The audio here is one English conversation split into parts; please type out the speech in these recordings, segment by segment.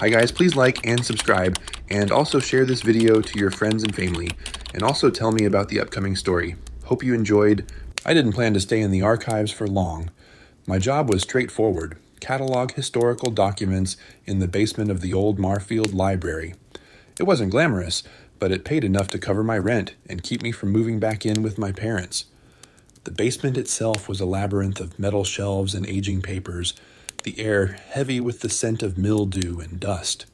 Hi guys, please like and subscribe, and also share this video to your friends and family, and also tell me about the upcoming story. Hope you enjoyed. I didn't plan to stay in the archives for long. My job was straightforward: catalog historical documents in the basement of the old Marfield Library. It wasn't glamorous, but it paid enough to cover my rent and keep me from moving back in with my parents. The basement itself was a labyrinth of metal shelves and aging papers, the air heavy with the scent of mildew and dust.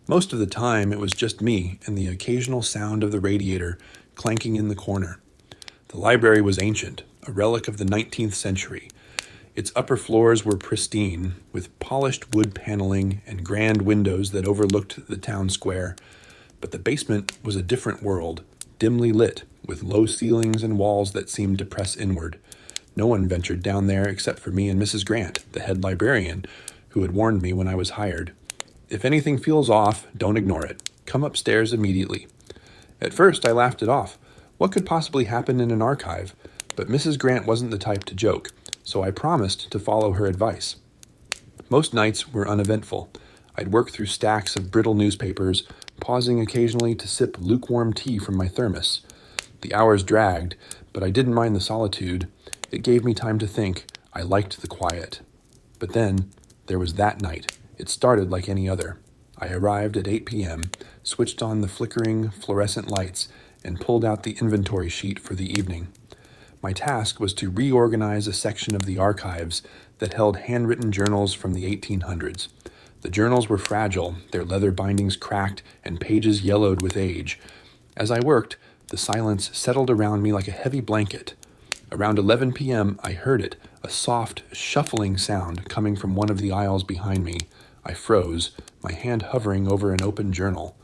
Most of the time, it was just me and the occasional sound of the radiator clanking in the corner. The library was ancient, a relic of the 19th century. Its upper floors were pristine, with polished wood paneling and grand windows that overlooked the town square. But the basement was a different world, dimly lit, with low ceilings and walls that seemed to press inward. No one ventured down there except for me and Mrs. Grant, the head librarian, who had warned me when I was hired. If anything feels off, don't ignore it. Come upstairs immediately. At first, I laughed it off. What could possibly happen in an archive? But Mrs. Grant wasn't the type to joke, so I promised to follow her advice. Most nights were uneventful. I'd work through stacks of brittle newspapers, pausing occasionally to sip lukewarm tea from my thermos. The hours dragged, but I didn't mind the solitude. It gave me time to think. I liked the quiet. But then, there was that night. It started like any other. I arrived at 8 p.m., switched on the flickering fluorescent lights, and pulled out the inventory sheet for the evening. My task was to reorganize a section of the archives that held handwritten journals from the 1800s. The journals were fragile, their leather bindings cracked, and pages yellowed with age. As I worked, the silence settled around me like a heavy blanket. Around 11 p.m., I heard it, a soft, shuffling sound coming from one of the aisles behind me. I froze, my hand hovering over an open journal.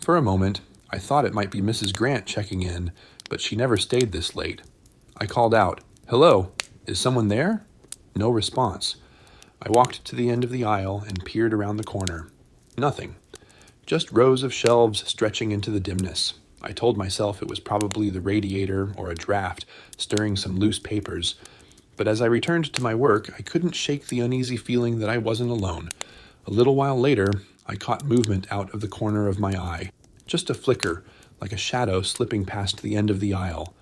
For a moment, I thought it might be Mrs. Grant checking in, but she never stayed this late. I called out, "Hello, is someone there?" No response. I walked to the end of the aisle and peered around the corner. Nothing. Just rows of shelves stretching into the dimness. I told myself it was probably the radiator or a draft stirring some loose papers. But as I returned to my work, I couldn't shake the uneasy feeling that I wasn't alone. A little while later, I caught movement out of the corner of my eye. Just a flicker, like a shadow slipping past the end of the aisle.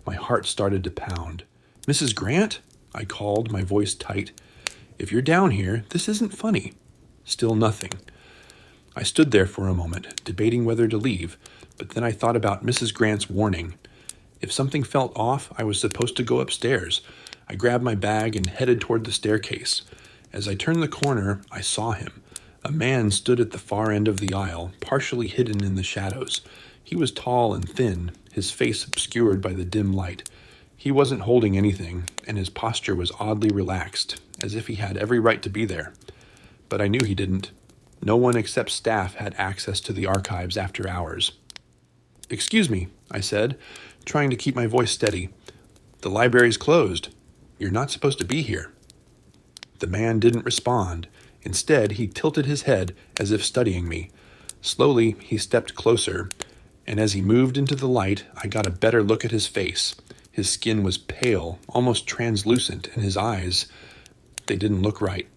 My heart started to pound. "Mrs. Grant?" I called, my voice tight. "If you're down here, this isn't funny." Still nothing. I stood there for a moment, debating whether to leave, but then I thought about Mrs. Grant's warning. If something felt off, I was supposed to go upstairs. I grabbed my bag and headed toward the staircase. As I turned the corner, I saw him. A man stood at the far end of the aisle, partially hidden in the shadows. He was tall and thin, his face obscured by the dim light. He wasn't holding anything, and his posture was oddly relaxed, as if he had every right to be there. But I knew he didn't. No one except staff had access to the archives after hours. "Excuse me," I said, trying to keep my voice steady. "The library's closed. You're not supposed to be here." The man didn't respond. Instead, he tilted his head as if studying me. Slowly, he stepped closer, and as he moved into the light, I got a better look at his face. His skin was pale, almost translucent, and his eyes, they didn't look right.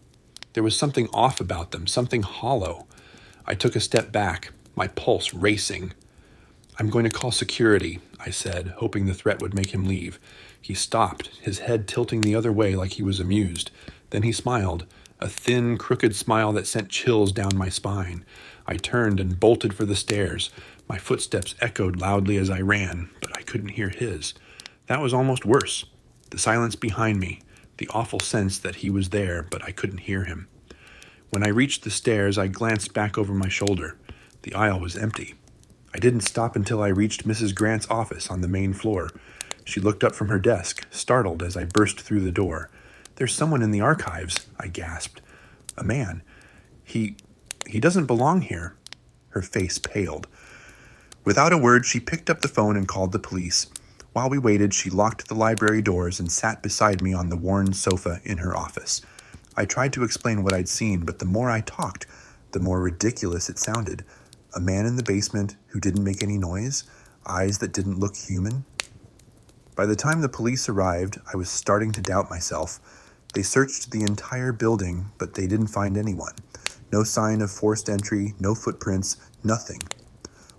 There was something off about them, something hollow. I took a step back, my pulse racing. "I'm going to call security," I said, hoping the threat would make him leave. He stopped, his head tilting the other way like he was amused. Then he smiled, a thin, crooked smile that sent chills down my spine. I turned and bolted for the stairs. My footsteps echoed loudly as I ran, but I couldn't hear his. That was almost worse. The silence behind me, the awful sense that he was there, but I couldn't hear him. When I reached the stairs, I glanced back over my shoulder. The aisle was empty. I didn't stop until I reached Mrs. Grant's office on the main floor. She looked up from her desk, startled as I burst through the door. "There's someone in the archives," I gasped. "A man. He doesn't belong here." Her face paled. Without a word, she picked up the phone and called the police. While we waited, she locked the library doors and sat beside me on the worn sofa in her office. I tried to explain what I'd seen, but the more I talked, the more ridiculous it sounded. A man in the basement who didn't make any noise, eyes that didn't look human. By the time the police arrived, I was starting to doubt myself. They searched the entire building, but they didn't find anyone. No sign of forced entry, no footprints, nothing.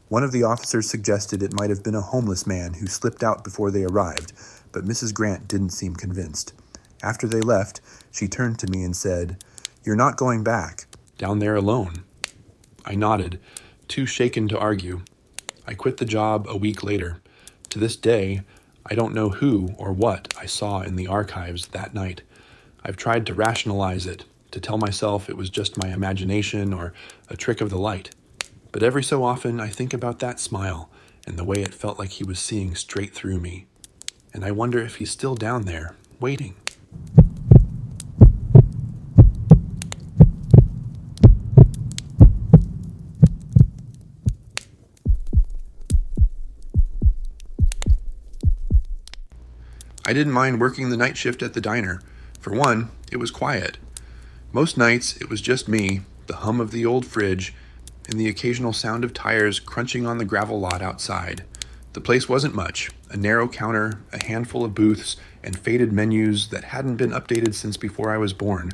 One of the officers suggested it might have been a homeless man who slipped out before they arrived, but Mrs. Grant didn't seem convinced. After they left, she turned to me and said, "You're not going back." "Down there alone." I nodded, too shaken to argue. I quit the job a week later. To this day, I don't know who or what I saw in the archives that night. I've tried to rationalize it, to tell myself it was just my imagination or a trick of the light. But every so often I think about that smile and the way it felt like he was seeing straight through me. And I wonder if he's still down there, waiting. I didn't mind working the night shift at the diner. For one, it was quiet. Most nights, it was just me, the hum of the old fridge, and the occasional sound of tires crunching on the gravel lot outside. The place wasn't much, a narrow counter, a handful of booths, and faded menus that hadn't been updated since before I was born.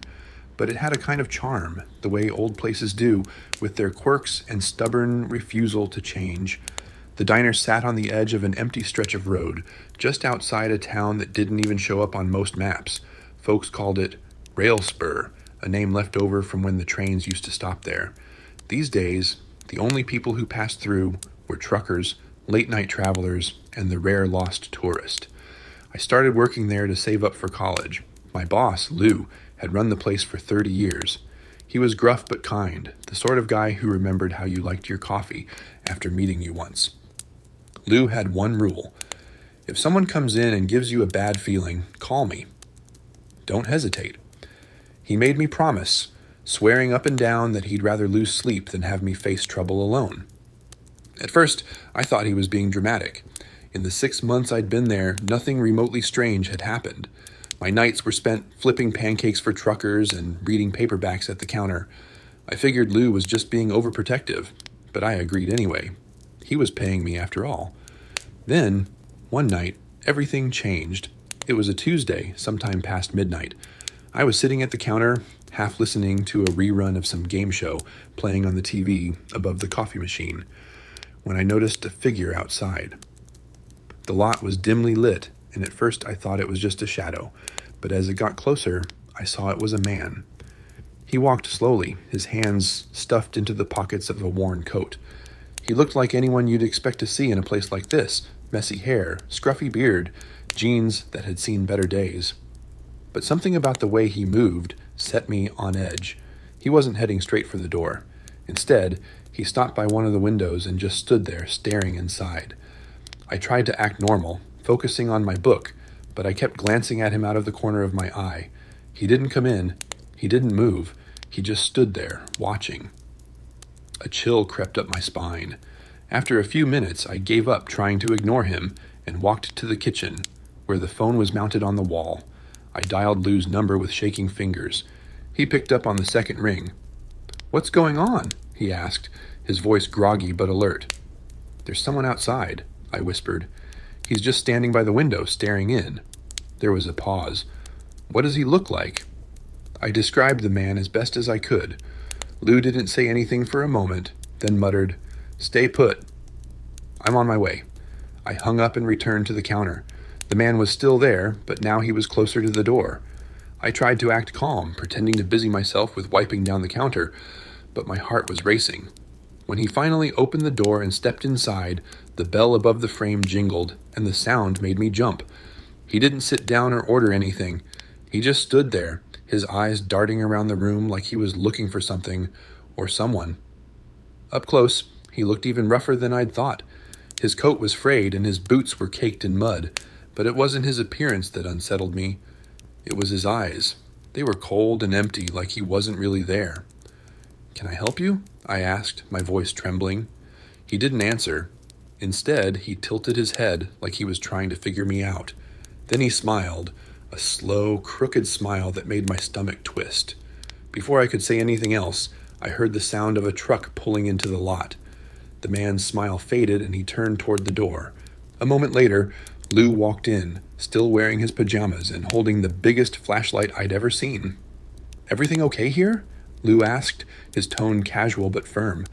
But it had a kind of charm, the way old places do, with their quirks and stubborn refusal to change. The diner sat on the edge of an empty stretch of road, just outside a town that didn't even show up on most maps. Folks called it Rail Spur, a name left over from when the trains used to stop there. These days, the only people who passed through were truckers, late-night travelers, and the rare lost tourist. I started working there to save up for college. My boss, Lou, had run the place for 30 years. He was gruff but kind, the sort of guy who remembered how you liked your coffee after meeting you once. Lou had one rule. If someone comes in and gives you a bad feeling, call me. Don't hesitate. He made me promise, swearing up and down that he'd rather lose sleep than have me face trouble alone. At first, I thought he was being dramatic. In the 6 months I'd been there, nothing remotely strange had happened. My nights were spent flipping pancakes for truckers and reading paperbacks at the counter. I figured Lou was just being overprotective, but I agreed anyway. He was paying me after all. Then, one night, everything changed. It was a Tuesday, sometime past midnight. I was sitting at the counter, half listening to a rerun of some game show playing on the TV above the coffee machine, when I noticed a figure outside. The lot was dimly lit, and at first I thought it was just a shadow, but as it got closer, I saw it was a man. He walked slowly, his hands stuffed into the pockets of a worn coat. He looked like anyone you'd expect to see in a place like this: messy hair, scruffy beard, jeans that had seen better days. But something about the way he moved set me on edge. He wasn't heading straight for the door. Instead, he stopped by one of the windows and just stood there, staring inside. I tried to act normal, focusing on my book, but I kept glancing at him out of the corner of my eye. He didn't come in. He didn't move. He just stood there, watching. A chill crept up my spine. After a few minutes, I gave up trying to ignore him and walked to the kitchen, where the phone was mounted on the wall. I dialed Lou's number with shaking fingers. He picked up on the second ring. "What's going on?" he asked, his voice groggy but alert. "There's someone outside," I whispered. "He's just standing by the window, staring in." There was a pause. "What does he look like?" I described the man as best as I could. Lou didn't say anything for a moment, then muttered, "Stay put. I'm on my way." I hung up and returned to the counter. The man was still there, but now he was closer to the door. I tried to act calm, pretending to busy myself with wiping down the counter, but my heart was racing. When he finally opened the door and stepped inside, the bell above the frame jingled, and the sound made me jump. He didn't sit down or order anything. He just stood there, his eyes darting around the room like he was looking for something or someone. Up close, he looked even rougher than I'd thought. His coat was frayed and his boots were caked in mud, but it wasn't his appearance that unsettled me. It was his eyes. They were cold and empty, like he wasn't really there. "Can I help you?" I asked, my voice trembling. He didn't answer. Instead, he tilted his head like he was trying to figure me out. Then he smiled, a slow, crooked smile that made my stomach twist. Before I could say anything else, I heard the sound of a truck pulling into the lot. The man's smile faded and he turned toward the door. A moment later, Lou walked in, still wearing his pajamas and holding the biggest flashlight I'd ever seen. "Everything okay here?" Lou asked, his tone casual but firm.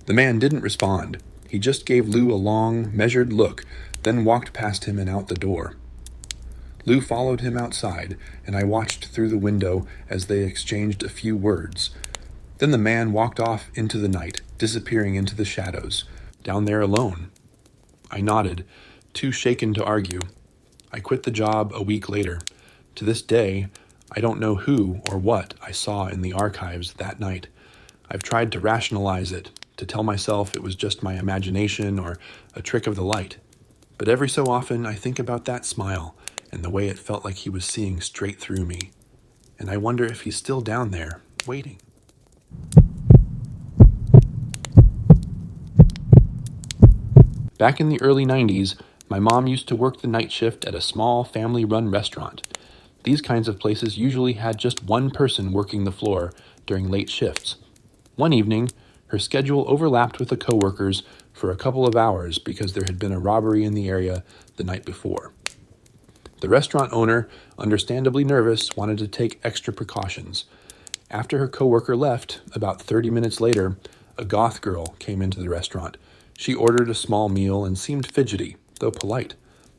The man didn't respond. He just gave Lou a long, measured look, then walked past him and out the door. Lou followed him outside, and I watched through the window as they exchanged a few words. Then the man walked off into the night, disappearing into the shadows, down there alone. I nodded, too shaken to argue. I quit the job a week later. To this day, I don't know who or what I saw in the archives that night. I've tried to rationalize it, to tell myself it was just my imagination or a trick of the light. But every so often I think about that smile and the way it felt like he was seeing straight through me. And I wonder if he's still down there, waiting. Back in the early 90s, my mom used to work the night shift at a small family-run restaurant. These kinds of places usually had just one person working the floor during late shifts. One evening, her schedule overlapped with the coworkers for a couple of hours because there had been a robbery in the area the night before. The restaurant owner, understandably nervous, wanted to take extra precautions. After her coworker left, about 30 minutes later, a goth girl came into the restaurant. She ordered a small meal and seemed fidgety, though polite.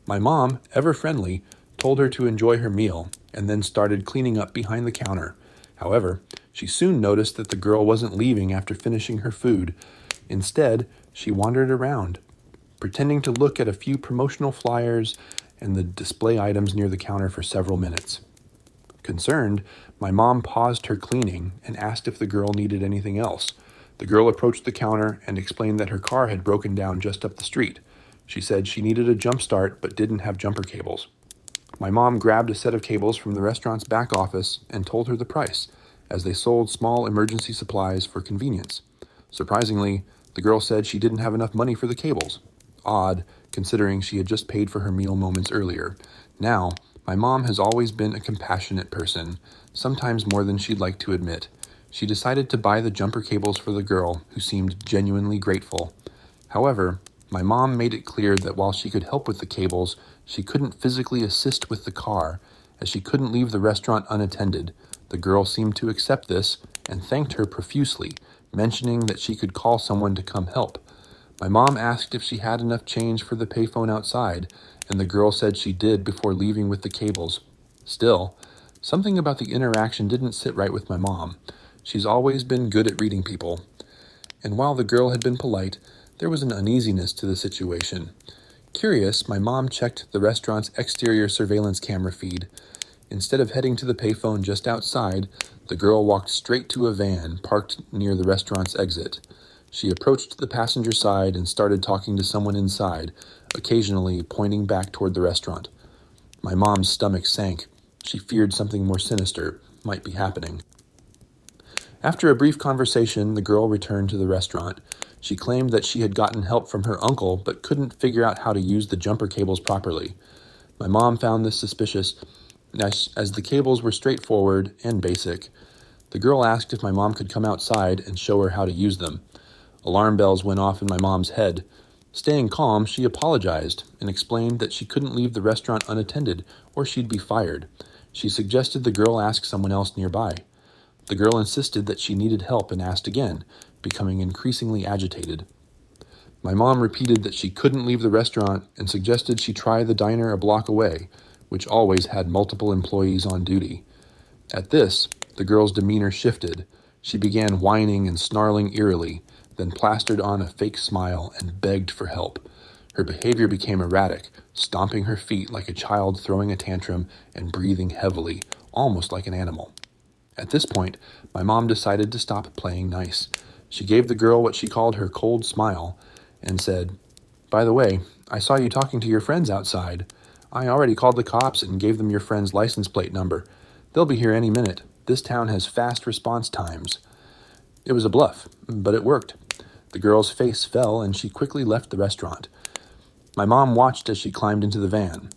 My mom, ever friendly, told her to enjoy her meal and then started cleaning up behind the counter. However, she soon noticed that the girl wasn't leaving after finishing her food. Instead, she wandered around, pretending to look at a few promotional flyers and the display items near the counter for several minutes. Concerned, my mom paused her cleaning and asked if the girl needed anything else. The girl approached the counter and explained that her car had broken down just up the street. She said she needed a jump start but didn't have jumper cables. My mom grabbed a set of cables from the restaurant's back office and told her the price, as they sold small emergency supplies for convenience. Surprisingly, the girl said she didn't have enough money for the cables. Odd, considering she had just paid for her meal moments earlier. Now, my mom has always been a compassionate person, sometimes more than she'd like to admit. She decided to buy the jumper cables for the girl, who seemed genuinely grateful. However, my mom made it clear that while she could help with the cables, she couldn't physically assist with the car, as she couldn't leave the restaurant unattended. The girl seemed to accept this and thanked her profusely, mentioning that she could call someone to come help. My mom asked if she had enough change for the payphone outside, and the girl said she did before leaving with the cables. Still, something about the interaction didn't sit right with my mom. She's always been good at reading people. And while the girl had been polite, there was an uneasiness to the situation. Curious, my mom checked the restaurant's exterior surveillance camera feed. Instead of heading to the payphone just outside, the girl walked straight to a van parked near the restaurant's exit. She approached the passenger side and started talking to someone inside, occasionally pointing back toward the restaurant. My mom's stomach sank. She feared something more sinister might be happening. After a brief conversation, the girl returned to the restaurant. She claimed that she had gotten help from her uncle, but couldn't figure out how to use the jumper cables properly. My mom found this suspicious, as the cables were straightforward and basic. The girl asked if my mom could come outside and show her how to use them. Alarm bells went off in my mom's head. Staying calm, she apologized and explained that she couldn't leave the restaurant unattended or she'd be fired. She suggested the girl ask someone else nearby. The girl insisted that she needed help and asked again, becoming increasingly agitated. My mom repeated that she couldn't leave the restaurant and suggested she try the diner a block away, which always had multiple employees on duty. At this, the girl's demeanor shifted. She began whining and snarling eerily, then plastered on a fake smile and begged for help. Her behavior became erratic, stomping her feet like a child throwing a tantrum and breathing heavily, almost like an animal. At this point, my mom decided to stop playing nice. She gave the girl what she called her cold smile and said, "By the way, I saw you talking to your friends outside. I already called the cops and gave them your friend's license plate number. They'll be here any minute. This town has fast response times." It was a bluff, but it worked. The girl's face fell and she quickly left the restaurant. My mom watched as she climbed into the van.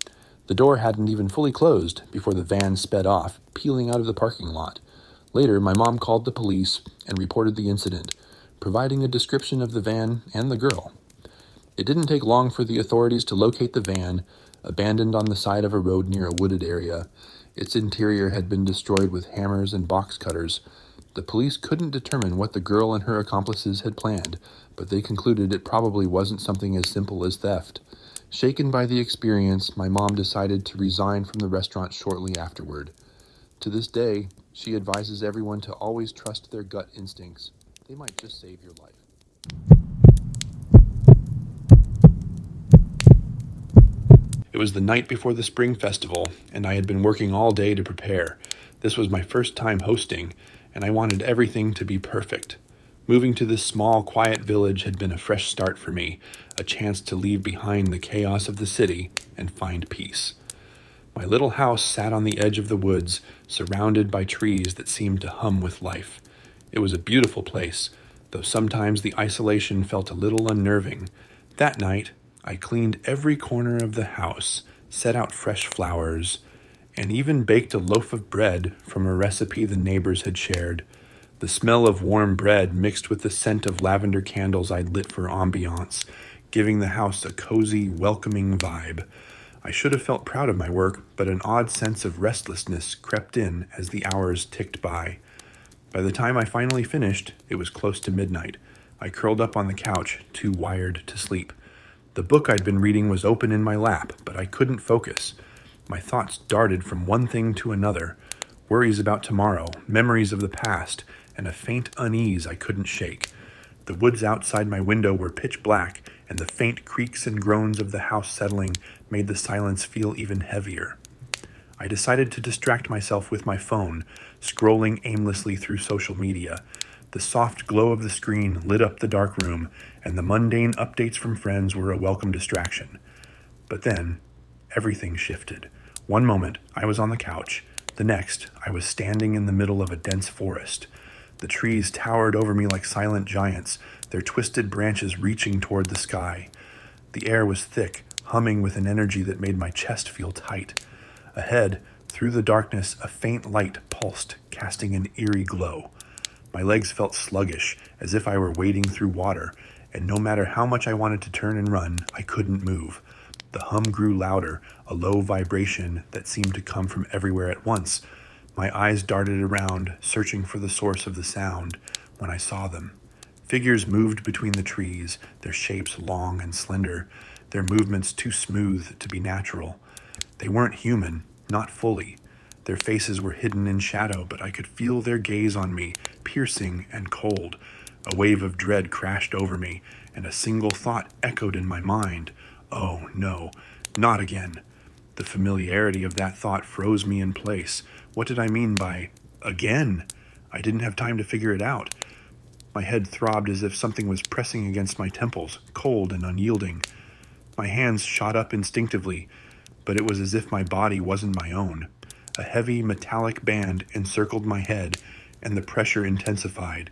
The door hadn't even fully closed before the van sped off, peeling out of the parking lot. Later, my mom called the police and reported the incident, providing a description of the van and the girl. It didn't take long for the authorities to locate the van, abandoned on the side of a road near a wooded area. Its interior had been destroyed with hammers and box cutters. The police couldn't determine what the girl and her accomplices had planned, but they concluded it probably wasn't something as simple as theft. Shaken by the experience, my mom decided to resign from the restaurant shortly afterward. To this day, she advises everyone to always trust their gut instincts. They might just save your life. It was the night before the spring festival, and I had been working all day to prepare. This was my first time hosting, and I wanted everything to be perfect. Moving to this small, quiet village had been a fresh start for me, a chance to leave behind the chaos of the city and find peace. My little house sat on the edge of the woods, surrounded by trees that seemed to hum with life. It was a beautiful place, though sometimes the isolation felt a little unnerving. That night, I cleaned every corner of the house, set out fresh flowers, and even baked a loaf of bread from a recipe the neighbors had shared. The smell of warm bread mixed with the scent of lavender candles I'd lit for ambiance, giving the house a cozy, welcoming vibe. I should have felt proud of my work, but an odd sense of restlessness crept in as the hours ticked by. By the time I finally finished, it was close to midnight. I curled up on the couch, too wired to sleep. The book I'd been reading was open in my lap, but I couldn't focus. My thoughts darted from one thing to another. Worries about tomorrow, memories of the past, and a faint unease I couldn't shake. The woods outside my window were pitch black, and the faint creaks and groans of the house settling made the silence feel even heavier. I decided to distract myself with my phone, scrolling aimlessly through social media. The soft glow of the screen lit up the dark room, and the mundane updates from friends were a welcome distraction. But then, everything shifted. One moment, I was on the couch. The next, I was standing in the middle of a dense forest. The trees towered over me like silent giants, their twisted branches reaching toward the sky. The air was thick, humming with an energy that made my chest feel tight. Ahead, through the darkness, a faint light pulsed, casting an eerie glow. My legs felt sluggish, as if I were wading through water, and no matter how much I wanted to turn and run, I couldn't move. The hum grew louder, a low vibration that seemed to come from everywhere at once. My eyes darted around, searching for the source of the sound, when I saw them. Figures moved between the trees, their shapes long and slender, their movements too smooth to be natural. They weren't human, not fully. Their faces were hidden in shadow, but I could feel their gaze on me, piercing and cold. A wave of dread crashed over me, and a single thought echoed in my mind. Oh, no, not again. The familiarity of that thought froze me in place. What did I mean by again? I didn't have time to figure it out. My head throbbed as if something was pressing against my temples, cold and unyielding. My hands shot up instinctively, but it was as if my body wasn't my own. A heavy metallic band encircled my head, and the pressure intensified.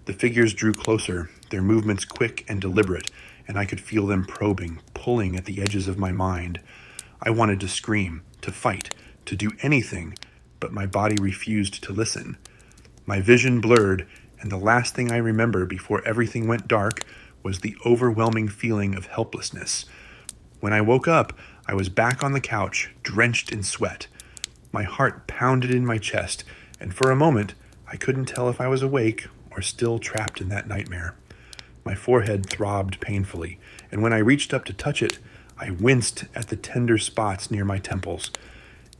The figures drew closer, their movements quick and deliberate, and I could feel them probing, pulling at the edges of my mind. I wanted to scream, to fight, to do anything, but my body refused to listen. My vision blurred, and the last thing I remember before everything went dark was the overwhelming feeling of helplessness. When I woke up, I was back on the couch, drenched in sweat. My heart pounded in my chest, and for a moment, I couldn't tell if I was awake or still trapped in that nightmare. My forehead throbbed painfully, and when I reached up to touch it, I winced at the tender spots near my temples.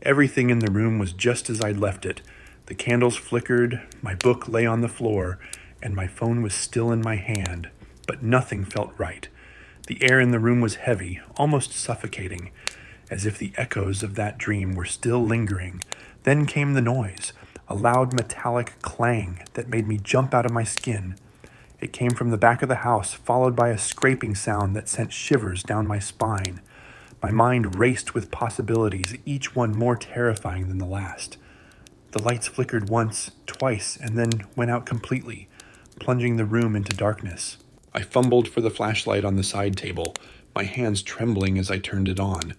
Everything in the room was just as I'd left it. The candles flickered, my book lay on the floor, and my phone was still in my hand, but nothing felt right. The air in the room was heavy, almost suffocating, as if the echoes of that dream were still lingering. Then came the noise, a loud metallic clang that made me jump out of my skin. It came from the back of the house, followed by a scraping sound that sent shivers down my spine. My mind raced with possibilities, each one more terrifying than the last. The lights flickered once, twice, and then went out completely, plunging the room into darkness. I fumbled for the flashlight on the side table, my hands trembling as I turned it on.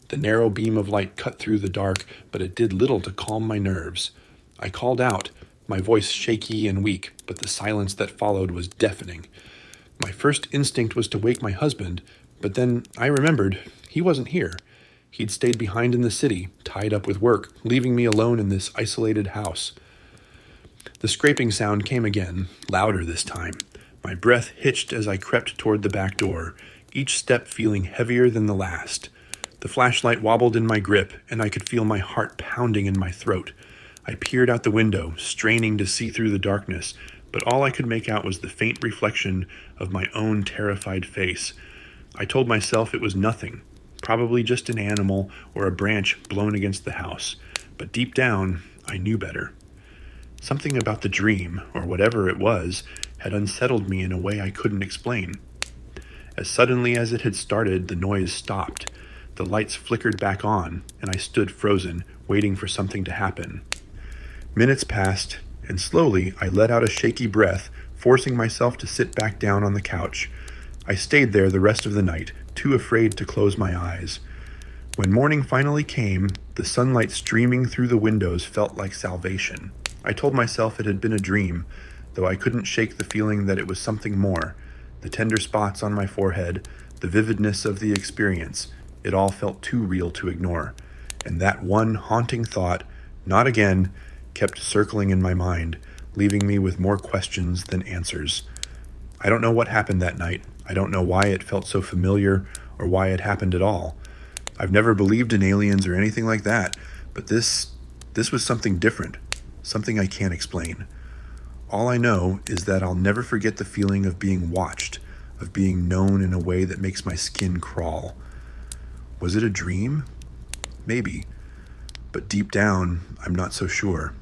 The narrow beam of light cut through the dark, but it did little to calm my nerves. I called out, my voice shaky and weak, but the silence that followed was deafening. My first instinct was to wake my husband, but then I remembered he wasn't here. He'd stayed behind in the city, tied up with work, leaving me alone in this isolated house. The scraping sound came again, louder this time. My breath hitched as I crept toward the back door, each step feeling heavier than the last. The flashlight wobbled in my grip, and I could feel my heart pounding in my throat. I peered out the window, straining to see through the darkness, but all I could make out was the faint reflection of my own terrified face. I told myself it was nothing, probably just an animal or a branch blown against the house, but deep down, I knew better. Something about the dream, or whatever it was, had unsettled me in a way I couldn't explain. As suddenly as it had started, the noise stopped. The lights flickered back on, and I stood frozen, waiting for something to happen. Minutes passed, and slowly I let out a shaky breath, forcing myself to sit back down on the couch. I stayed there the rest of the night, too afraid to close my eyes. When morning finally came, the sunlight streaming through the windows felt like salvation. I told myself it had been a dream, though I couldn't shake the feeling that it was something more. The tender spots on my forehead, the vividness of the experience, it all felt too real to ignore. And that one haunting thought, "not again," kept circling in my mind, leaving me with more questions than answers. I don't know what happened that night. I don't know why it felt so familiar or why it happened at all. I've never believed in aliens or anything like that, but this was something different, something I can't explain. All I know is that I'll never forget the feeling of being watched, of being known in a way that makes my skin crawl. Was it a dream? Maybe. But deep down, I'm not so sure.